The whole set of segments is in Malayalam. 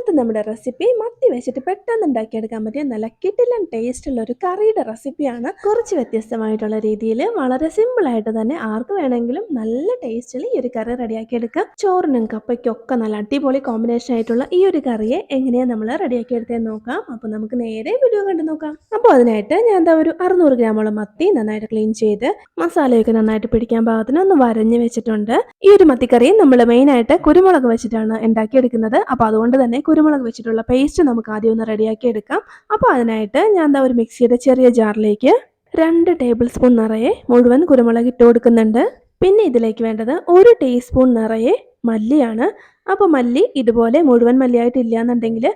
ഇന്നത്തെ നമ്മുടെ റെസിപ്പി മത്തി വെച്ചിട്ട് പെട്ടെന്ന് ഉണ്ടാക്കിയെടുക്കാൻ പറ്റിയ നല്ല കിടിലൻ ടേസ്റ്റുള്ള ഒരു കറിയുടെ റെസിപ്പിയാണ്. കുറച്ച് വ്യത്യസ്തമായിട്ടുള്ള രീതിയിൽ വളരെ സിമ്പിളായിട്ട് തന്നെ ആർക്ക് വേണമെങ്കിലും നല്ല ടേസ്റ്റിൽ ഈ ഒരു കറി റെഡിയാക്കി എടുക്കാം. ചോറിനും കപ്പയ്ക്കും ഒക്കെ നല്ല അടിപൊളി കോമ്പിനേഷൻ ആയിട്ടുള്ള ഈ ഒരു കറിയെ എങ്ങനെയാണ് നമ്മൾ റെഡിയാക്കി എടുത്തതെന്ന് നോക്കാം. അപ്പോൾ നമുക്ക് നേരെ വീഡിയോ കണ്ടു നോക്കാം. അപ്പോൾ അതിനായിട്ട് ഞാൻ എന്താ ഒരു 600 ഗ്രാമോളം മത്തി നന്നായിട്ട് ക്ലീൻ ചെയ്ത് മസാലയൊക്കെ നന്നായിട്ട് പിടിക്കാൻ പാകത്തിന് ഒന്ന് വരഞ്ഞ് വെച്ചിട്ടുണ്ട്. ഈ ഒരു മത്തിക്കറി നമ്മൾ മെയിനായിട്ട് കുരുമുളക് വെച്ചിട്ടാണ് ഉണ്ടാക്കിയെടുക്കുന്നത്. അപ്പോൾ അതുകൊണ്ട് തന്നെ കുരുമുളക് വെച്ചിട്ടുള്ള പേസ്റ്റ് നമുക്ക് ആദ്യം ഒന്ന് റെഡിയാക്കി എടുക്കാം. അപ്പോൾ അതിനായിട്ട് ഞാൻ എന്താ ഒരു മിക്സിയുടെ ചെറിയ ജാറിലേക്ക് 2 ടേബിൾ സ്പൂൺ നിറയെ മുഴുവൻ കുരുമുളക് ഇട്ട് കൊടുക്കുന്നുണ്ട്. പിന്നെ ഇതിലേക്ക് വേണ്ടത് 1 ടീസ്പൂൺ നിറയെ മല്ലിയാണ്. അപ്പോൾ മല്ലി ഇതുപോലെ മുഴുവൻ മല്ലിയായിട്ട് ഇല്ലയെന്നുണ്ടെങ്കിൽ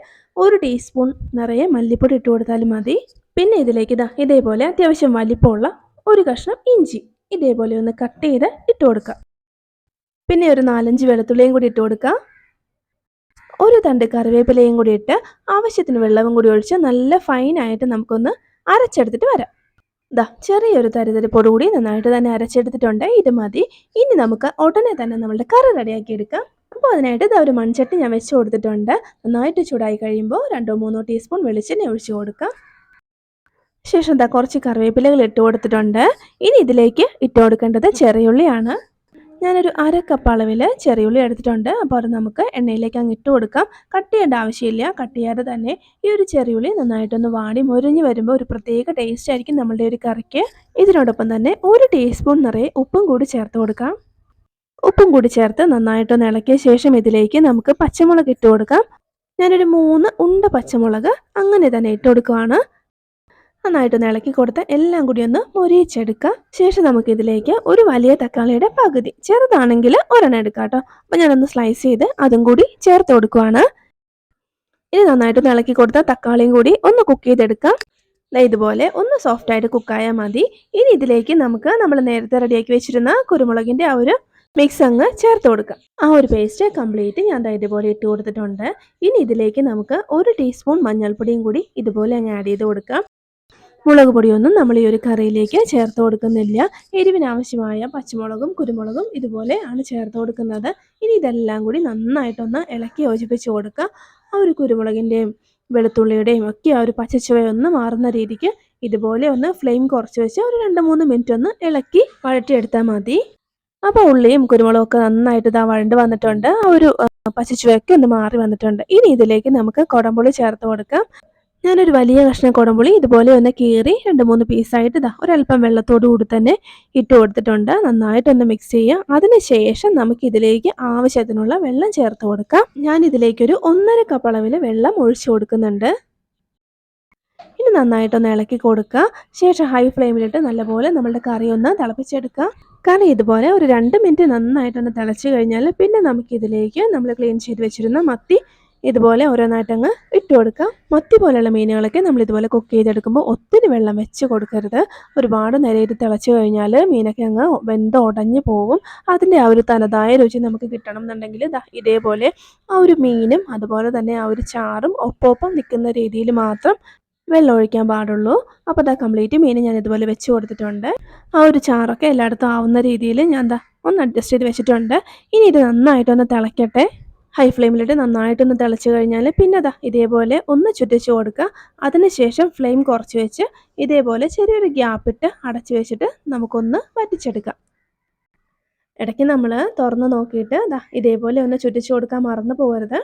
1 ടീസ്പൂൺ നിറയെ മല്ലിപ്പൊടി ഇട്ട് കൊടുത്താലും മതി. പിന്നെ ഇതിലേക്ക് ഇതേപോലെ അത്യാവശ്യം വലിപ്പമുള്ള ഒരു കഷ്ണം ഇഞ്ചി ഇതേപോലെ ഒന്ന് കട്ട് ചെയ്ത് ഇട്ട് കൊടുക്കുക. പിന്നെ ഒരു 4-5 വെളുത്തുള്ളിയും കൂടി ഇട്ട് കൊടുക്കുക. ഒരു തണ്ട് കറിവേപ്പിലയും കൂടി ഇട്ട് ആവശ്യത്തിന് വെള്ളവും കൂടി ഒഴിച്ച് നല്ല ഫൈനായിട്ട് നമുക്കൊന്ന് അരച്ചെടുത്തിട്ട് വരാം. ചെറിയൊരു തരിതരിപ്പോട് കൂടി നന്നായിട്ട് തന്നെ അരച്ചെടുത്തിട്ടുണ്ട്. ഇത് മതി. ഇനി നമുക്ക് ഉടനെ തന്നെ നമ്മളുടെ കറി റെഡിയാക്കി എടുക്കാം. അപ്പോൾ അതിനായിട്ട് ഒരു മൺചട്ടി ഞാൻ വെച്ച് കൊടുത്തിട്ടുണ്ട്. നന്നായിട്ട് ചൂടായി കഴിയുമ്പോൾ 2-3 ടീസ്പൂൺ വെളിച്ചെണ്ണ ഒഴിച്ച് കൊടുക്കാം. ശേഷം കുറച്ച് കറിവേപ്പിലകൾ ഇട്ട് കൊടുത്തിട്ടുണ്ട്. ഇനി ഇതിലേക്ക് ഇട്ട് കൊടുക്കേണ്ടത് ചെറിയുള്ളിയാണ്. ഞാനൊരു 1/2 കപ്പ് അളവിൽ ചെറിയുള്ളി എടുത്തിട്ടുണ്ട്. അപ്പോൾ അത് നമുക്ക് എണ്ണയിലേക്ക് അങ്ങ് ഇട്ട് കൊടുക്കാം. കട്ട് ചെയ്യേണ്ട ആവശ്യമില്ല. കട്ട് ചെയ്യാതെ തന്നെ ഈ ഒരു ചെറിയുള്ളി നന്നായിട്ടൊന്ന് വാടി മൊരിഞ്ഞ് വരുമ്പോൾ ഒരു പ്രത്യേക ടേസ്റ്റ് ആയിരിക്കും നമ്മളുടെ ഒരു കറിക്ക്. ഇതിനോടൊപ്പം തന്നെ 1 ടീസ്പൂൺ നിറയെ ഉപ്പും കൂടി ചേർത്ത് കൊടുക്കാം. ഉപ്പും കൂടി ചേർത്ത് നന്നായിട്ടൊന്ന് ഇളക്കിയ ശേഷം ഇതിലേക്ക് നമുക്ക് പച്ചമുളക് ഇട്ട് കൊടുക്കാം. ഞാനൊരു 3 ഉണ്ട പച്ചമുളക് അങ്ങനെ തന്നെ ഇട്ട് കൊടുക്കുവാണ്. നന്നായിട്ടൊന്ന് ഇളക്കി കൊടുത്ത് എല്ലാം കൂടി ഒന്ന് മൊരിയിച്ചെടുക്കുക. ശേഷം നമുക്ക് ഇതിലേക്ക് ഒരു വലിയ തക്കാളിയുടെ പകുതി, ചെറുതാണെങ്കിൽ ഒരെണ്ണം എടുക്കാം കേട്ടോ. അപ്പോൾ ഞാനൊന്ന് സ്ലൈസ് ചെയ്ത് അതും കൂടി ചേർത്ത് കൊടുക്കുവാണ്. ഇനി നന്നായിട്ടൊന്ന് ഇളക്കി കൊടുത്താൽ തക്കാളിയും കൂടി ഒന്ന് കുക്ക് ചെയ്തെടുക്കാം. ഇതുപോലെ ഒന്ന് സോഫ്റ്റായിട്ട് കുക്കായാൽ മതി. ഇനി ഇതിലേക്ക് നമുക്ക് നമ്മൾ നേരത്തെ റെഡിയാക്കി വെച്ചിരുന്ന കുരുമുളകിൻ്റെ ആ ഒരു മിക്സ് അങ്ങ് ചേർത്ത് കൊടുക്കാം. ആ ഒരു പേസ്റ്റ് കംപ്ലീറ്റ് ഞാൻ ഇതുപോലെ ഇട്ട് കൊടുത്തിട്ടുണ്ട്. ഇനി ഇതിലേക്ക് നമുക്ക് 1 ടീസ്പൂൺ മഞ്ഞൾപ്പൊടിയും കൂടി ഇതുപോലെ അങ്ങ് ആഡ് ചെയ്ത് കൊടുക്കാം. മുളക് പൊടിയൊന്നും നമ്മൾ ഈ ഒരു കറിയിലേക്ക് ചേർത്ത് കൊടുക്കുന്നില്ല. എരിവിനാവശ്യമായ പച്ചമുളകും കുരുമുളകും ഇതുപോലെ ആണ് ചേർത്ത് കൊടുക്കുന്നത്. ഇനി ഇതെല്ലാം കൂടി നന്നായിട്ടൊന്ന് ഇളക്കി യോജിപ്പിച്ച് കൊടുക്കുക. ആ ഒരു കുരുമുളകിൻ്റെയും വെളുത്തുള്ളിയുടെയും ഒക്കെ ആ ഒരു പച്ചച്ചുവയൊന്ന് മാറുന്ന രീതിക്ക് ഇതുപോലെ ഒന്ന് ഫ്ലെയിം കുറച്ച് വെച്ച് ഒരു 2-3 മിനിറ്റ് ഒന്ന് ഇളക്കി വഴറ്റിയെടുത്താൽ മതി. അപ്പോൾ ഉള്ളിയും കുരുമുളകും ഒക്കെ നന്നായിട്ട് വഴണ്ട് വന്നിട്ടുണ്ട്. ആ ഒരു പച്ചച്ചുവയൊക്കെ ഒന്ന് മാറി വന്നിട്ടുണ്ട്. ഇനി ഇതിലേക്ക് നമുക്ക് കുടംപുളി ചേർത്ത് കൊടുക്കാം. ഞാനൊരു വലിയ കഷ്ണം കുടംപുളി ഇതുപോലെ ഒന്ന് കീറി 2-3 പീസായിട്ട് ഒരല്പം വെള്ളത്തോടു കൂടി തന്നെ ഇട്ട് കൊടുത്തിട്ടുണ്ട്. നന്നായിട്ടൊന്ന് മിക്സ് ചെയ്യുക. അതിനുശേഷം നമുക്ക് ഇതിലേക്ക് ആവശ്യത്തിനുള്ള വെള്ളം ചേർത്ത് കൊടുക്കാം. ഞാൻ ഇതിലേക്കൊരു 1.5 കപ്പ് അളവിൽ വെള്ളം ഒഴിച്ചു കൊടുക്കുന്നുണ്ട്. ഇനി നന്നായിട്ടൊന്ന് ഇളക്കി കൊടുക്കുക. ശേഷം ഹൈ ഫ്ലെയിമിലിട്ട് നല്ലപോലെ നമ്മളുടെ കറി ഒന്ന് തിളപ്പിച്ചെടുക്കുക. കറി ഇതുപോലെ ഒരു 2 മിനിറ്റ് നന്നായിട്ടൊന്ന് തിളച്ച് കഴിഞ്ഞാൽ പിന്നെ നമുക്കിതിലേക്ക് നമ്മൾ ക്ലീൻ ചെയ്ത് വെച്ചിരുന്ന മത്തി ഇതുപോലെ ഓരോന്നായിട്ടങ്ങ് ഇട്ട് കൊടുക്കാം. മത്തി പോലെയുള്ള മീനുകളൊക്കെ നമ്മൾ ഇതുപോലെ കുക്ക് ചെയ്തെടുക്കുമ്പോൾ ഒത്തിരി വെള്ളം വെച്ച് കൊടുക്കരുത്. ഒരുപാട് നേരം തിളച്ച് കഴിഞ്ഞാൽ മീനൊക്കെ അങ്ങ് വെന്ത് ഉടഞ്ഞു പോകും. അതിൻ്റെ ആ ഒരു തനതായ രുചി നമുക്ക് കിട്ടണം എന്നുണ്ടെങ്കിൽ ഇതേപോലെ ആ ഒരു മീനും അതുപോലെ തന്നെ ആ ഒരു ചാറും ഒപ്പം നിൽക്കുന്ന രീതിയിൽ മാത്രം വെള്ളം ഒഴിക്കാൻ പാടുള്ളൂ. അപ്പോൾ കംപ്ലീറ്റ് മീൻ ഞാൻ ഇതുപോലെ വെച്ച് കൊടുത്തിട്ടുണ്ട്. ആ ഒരു ചാറൊക്കെ എല്ലായിടത്തും ആവുന്ന രീതിയിൽ ഞാൻ ഒന്ന് അഡ്ജസ്റ്റ് ചെയ്ത് വെച്ചിട്ടുണ്ട്. ഇനി ഇത് നന്നായിട്ടൊന്ന് തിളയ്ക്കട്ടെ. ഹൈ ഫ്ലെയിമിലിട്ട് നന്നായിട്ടൊന്ന് തിളച്ച് കഴിഞ്ഞാൽ പിന്നെ ഇതേപോലെ ഒന്ന് ചുറ്റിച്ച് കൊടുക്കുക. അതിനുശേഷം ഫ്ലെയിം കുറച്ച് വെച്ച് ഇതേപോലെ ചെറിയൊരു ഗ്യാപ്പിട്ട് അടച്ച് വെച്ചിട്ട് നമുക്കൊന്ന് വറ്റിച്ചെടുക്കാം. ഇടയ്ക്ക് നമ്മൾ തുറന്ന് നോക്കിയിട്ട് ഇതേപോലെ ഒന്ന് ചുറ്റിച്ച് കൊടുക്കാൻ മറന്നു പോകരുത്.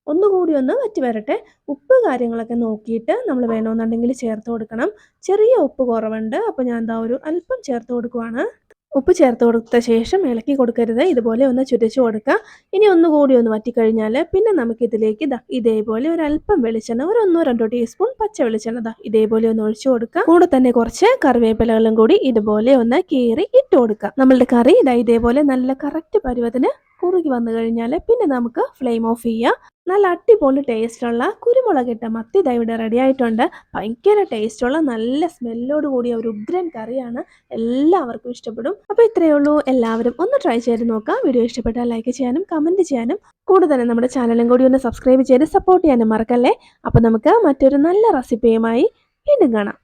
ഒന്നുകൂടി ഒന്ന് വറ്റി വരട്ടെ. ഉപ്പ് കാര്യങ്ങളൊക്കെ നോക്കിയിട്ട് നമ്മൾ വേണമെന്നുണ്ടെങ്കിൽ ചേർത്ത് കൊടുക്കണം. ചെറിയ ഉപ്പ് കുറവുണ്ട്. അപ്പോൾ ഞാൻ ഒരു അല്പം ചേർത്ത് കൊടുക്കുവാണ്. ഉപ്പ് ചേർത്ത് കൊടുത്ത ശേഷം ഇളക്കി കൊടുക്കരുത്. ഇതുപോലെ ഒന്ന് ചുറ്റിച്ച് കൊടുക്കുക. ഇനി ഒന്നുകൂടി ഒന്ന് വറ്റിക്കഴിഞ്ഞാൽ പിന്നെ നമുക്കിതിലേക്ക് ഇതേപോലെ ഒരു അല്പം വെളിച്ചെണ്ണ, ഒരു 1-2 ടീസ്പൂൺ പച്ച വെളിച്ചെണ്ണ ഇതേപോലെ ഒന്ന് ഒഴിച്ചു കൊടുക്കുക. കൂടെ തന്നെ കുറച്ച് കറിവേപ്പിലകളും കൂടി ഇതുപോലെ ഒന്ന് കീറി ഇട്ട് കൊടുക്കുക. നമ്മളുടെ കറി ഇതേപോലെ നല്ല കറക്റ്റ് പരുവത്തിന് കുറുകി വന്നു കഴിഞ്ഞാൽ പിന്നെ നമുക്ക് ഫ്ലെയിം ഓഫ് ചെയ്യാം. നല്ല അടിപൊളി ടേസ്റ്റുള്ള കുരുമുളകിട്ട മത്തി ഇവിടെ റെഡി ആയിട്ടുണ്ട്. ഭയങ്കര ടേസ്റ്റുള്ള നല്ല സ്മെല്ലോട് കൂടിയ ഒരു ഉഗ്രൻ കറിയാണ്. എല്ലാവർക്കും ഇഷ്ടപ്പെടും. അപ്പോൾ ഇത്രയേ ഉള്ളൂ. എല്ലാവരും ഒന്ന് ട്രൈ ചെയ്ത് നോക്കാം. വീഡിയോ ഇഷ്ടപ്പെട്ടാൽ ലൈക്ക് ചെയ്യാനും കമൻറ്റ് ചെയ്യാനും കൂടെ തന്നെ നമ്മുടെ ചാനലും കൂടി ഒന്ന് സബ്സ്ക്രൈബ് ചെയ്ത് സപ്പോർട്ട് ചെയ്യാനും മറക്കല്ലേ. അപ്പോൾ നമുക്ക് മറ്റൊരു നല്ല റെസിപ്പിയുമായി വീണ്ടും കാണാം.